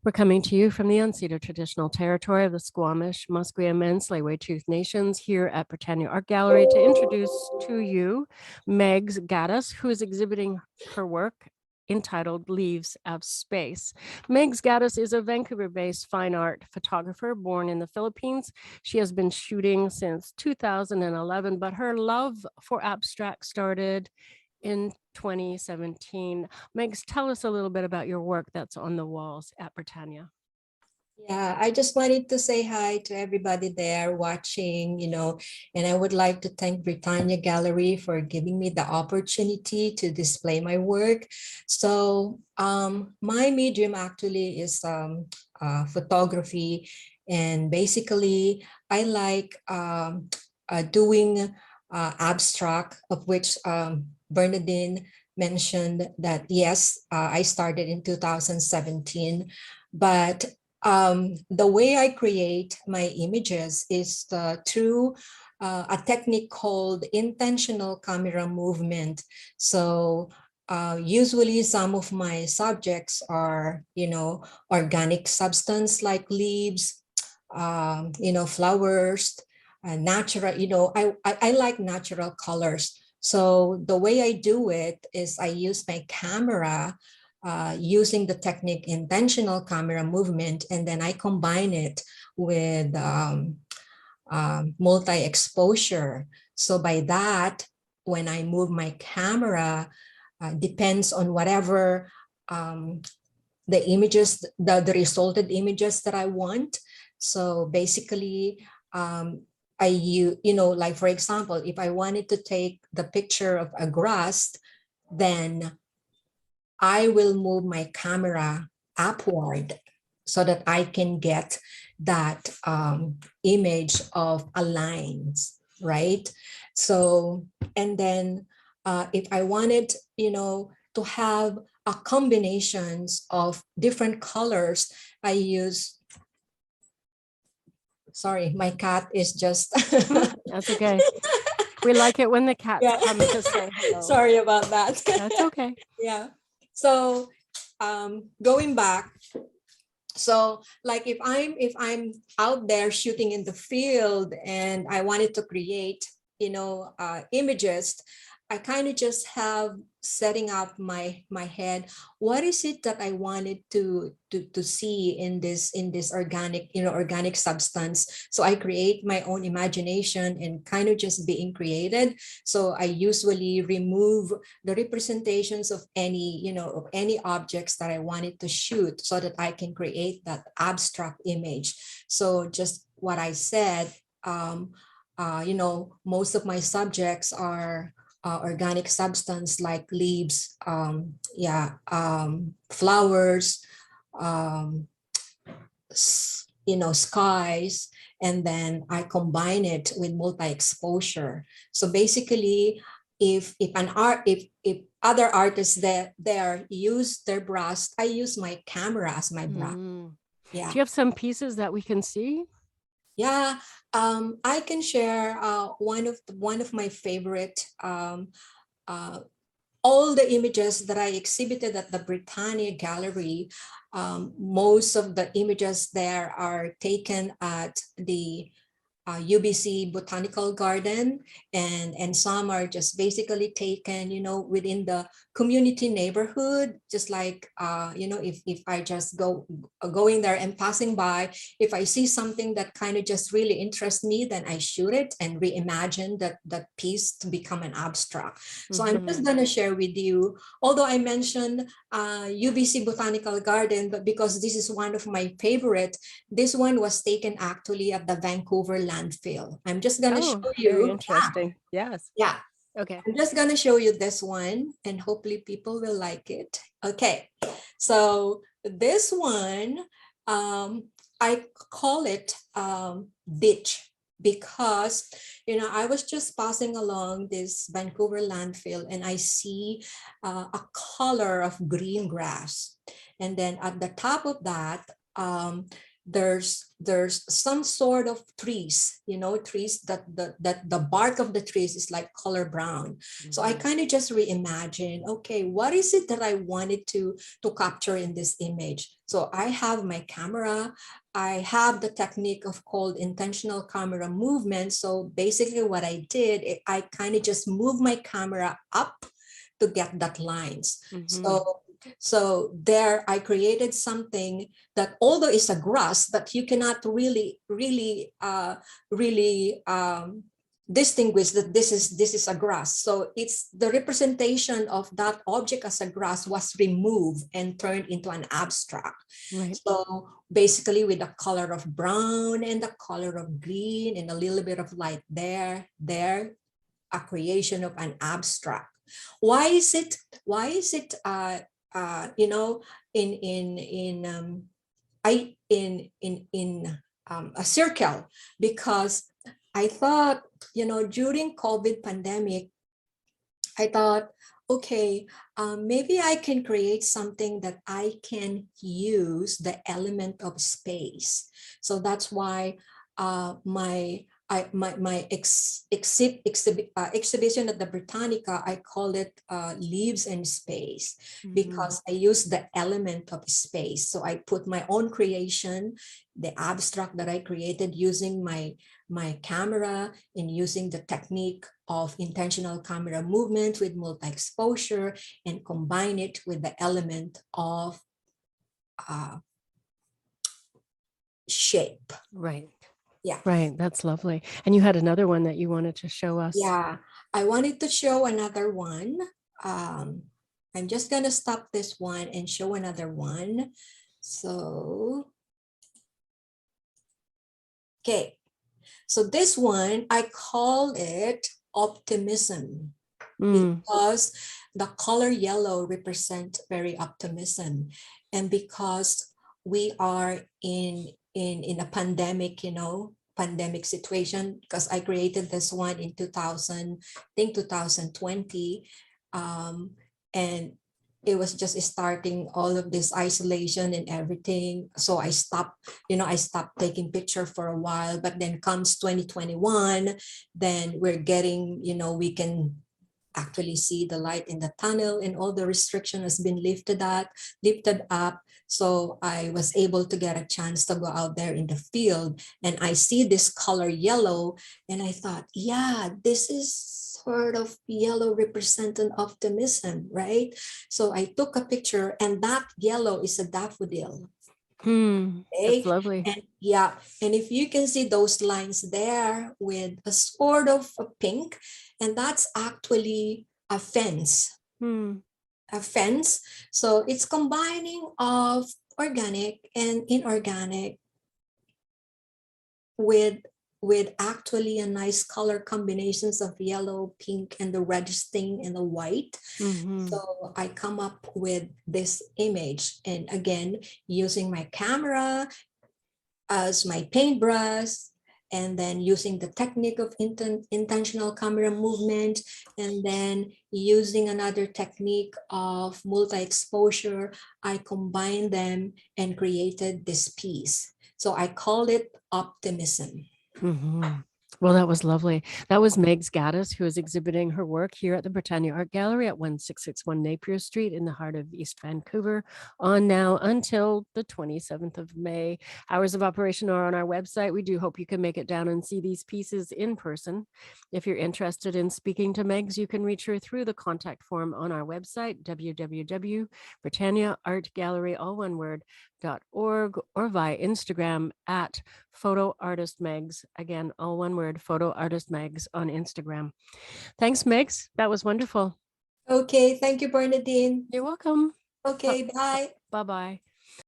We're coming to you from the unceded traditional territory of the Squamish, Musqueam, and Tsleil-Waututh Nations here at Britannia Art Gallery to introduce to you Megs Gatus, who is exhibiting her work entitled Leaves of Space. Megs Gatus is a Vancouver-based fine art photographer born in the Philippines. She has been shooting since 2011, but her love for abstract started in 2017. Megs, tell us a little bit about your work that's on the walls at Britannia. Yeah, I just wanted to say hi to everybody there watching, and I would like to thank Britannia Gallery for giving me the opportunity to display my work. So my medium actually is photography, and basically I like doing abstract, of which Bernadine mentioned that, yes, I started in 2017, but the way I create my images is through a technique called intentional camera movement. So usually some of my subjects are, organic substance like leaves, flowers, natural, I like natural colors. So the way I do it is I use my camera using the technique intentional camera movement, and then I combine it with multi-exposure. So by that, when I move my camera, depends on whatever the images, the resulted images that I want. So basically, like for example, if I wanted to take the picture of a grass, then I will move my camera upward so that I can get that image of a lines, right? So, and then if I wanted, to have a combinations of different colors, I use, sorry, my cat is just. That's okay. We like it when the cats come to say hello. Sorry about that. That's okay. Yeah. So going back, so like if I'm out there shooting in the field and I wanted to create, images, I kind of just have setting up my head, what is it that I wanted to see in this organic, organic substance. So I create my own imagination and kind of just being created. So I usually remove the representations of any, of any objects that I wanted to shoot so that I can create that abstract image. So just what I said, most of my subjects are organic substance like leaves, flowers, skies, and then I combine it with multi-exposure. So basically, if other artists there use their brush, I use my camera as my brush. Yeah. Do you have some pieces that we can see? Yeah, I can share one of my favorite, all the images that I exhibited at the Britannia Gallery. Most of the images there are taken at the UBC Botanical Garden, and some are just basically taken, within the community neighborhood, just like, if I just going there and passing by, if I see something that kind of just really interests me, then I shoot it and reimagine that piece to become an abstract. So I'm just going to share with you, although I mentioned UBC Botanical Garden, but because this is one of my favorite, this one was taken actually at the Vancouver landfill. I'm just going to show you. Very interesting. Yes. Yeah. Okay. I'm just going to show you this one and hopefully people will like it. Okay. So this one, I call it ditch because, I was just passing along this Vancouver landfill and I see a color of green grass. And then at the top of that, there's some sort of trees, trees that the bark of the trees is like color brown. So I kind of just reimagine, okay, what is it that I wanted to capture in this image? So I have my camera, I have the technique of called intentional camera movement. So basically what I did, I kind of just moved my camera up to get that lines. So there I created something that, although it's a grass, but you cannot really distinguish that this is a grass. So it's the representation of that object as a grass was removed and turned into an abstract. Right. So basically with the color of brown and the color of green and a little bit of light there, a creation of an abstract. Why is it in a circle? Because I thought, during COVID pandemic, I thought, okay, maybe I can create something that I can use the element of space. So that's why my exhibition at the Britannica, I call it Leaves and Space, because I use the element of space. So I put my own creation, the abstract that I created using my camera and using the technique of intentional camera movement with multi-exposure, and combine it with the element of shape. Right. Yeah. Right. That's lovely. And you had another one that you wanted to show us. Yeah, I wanted to show another one. I'm just going to stop this one and show another one. So, okay. So this one, I call it optimism, because the color yellow represents very optimism. And because we are in a pandemic, pandemic situation, because I created this one in 2020, and it was just starting all of this isolation and everything. So I stopped taking picture for a while, but then comes 2021, then we're getting, we can actually see the light in the tunnel, and all the restriction has been lifted up. So I was able to get a chance to go out there in the field, and I see this color yellow, and I thought, yeah, this is sort of yellow representing optimism, right? So I took a picture, and that yellow is a daffodil. That's lovely. And yeah, and if you can see those lines there with a sort of a pink, and that's actually a fence. A fence. So it's combining of organic and inorganic with actually a nice color combinations of yellow, pink, and the reddish stain and the white. So I come up with this image, and again, using my camera as my paintbrush, and then using the technique of intentional camera movement, and then using another technique of multi-exposure, I combined them and created this piece. So I call it optimism. Well, that was lovely. That was Megs Gatus, who is exhibiting her work here at the Britannia Art Gallery at 1661 Napier Street in the heart of East Vancouver on now until the 27th of May. Hours of operation are on our website. We do hope you can make it down and see these pieces in person. If you're interested in speaking to Megs, you can reach her through the contact form on our website, www.britanniaartgallery, all one word, .org, or via Instagram at Photo Artist Megs. Again, all one word, Photo Artist Megs on Instagram. Thanks, Megs. That was wonderful. Okay, thank you, Bernadine. You're welcome. Okay, bye. Bye-bye.